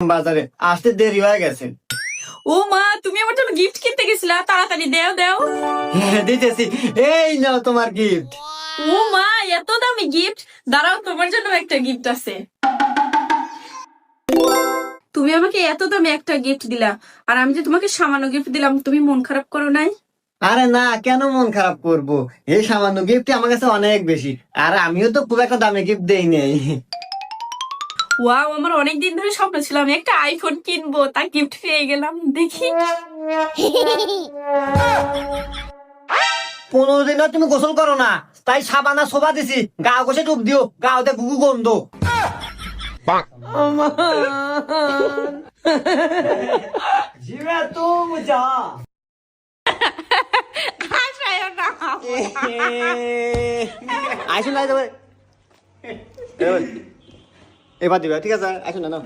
বাজারে আসতে দেরি হয়ে গেছে। ও মা, তুমি আমার জন্য গিফট কিনতে গেছিলা, তাড়াতাড়ি দেও দেও। হ্যাঁ, দিতেছি। এই নাও তোমার গিফট। ও মা, এত দামি গিফট! দাঁড়াও, তোমার জন্য একটা গিফট আছে। তুমি আমাকে এত দামি একটা গিফট দিলা, আর আমি যে তোমাকে সামান্য গিফট দিলাম, তুমি মন খারাপ করো নাই? আরে না, কেন মন খারাপ করব? এই সামান্য গিফট আমার কাছে অনেক বেশি, আর আমিও তো খুব একটা দামি গিফট দেই নাই। ওয়াও, আমার অনেকদিন ধরে স্বপ্ন ছিল আমি একটা আইফোন কিনবো, তা গিফট পেয়ে গেলাম। দেখি। 15 দিন হয় তুমি গোসল করো না, তাই সাবানা সোবা দিছি, গা ঘষে টুপ দিও, গাওতে গুগু গন্ধ। জিমে তুম যা। আইসুন নাই যাবে, এবার দিবে, ঠিক আছে, আইসুন না।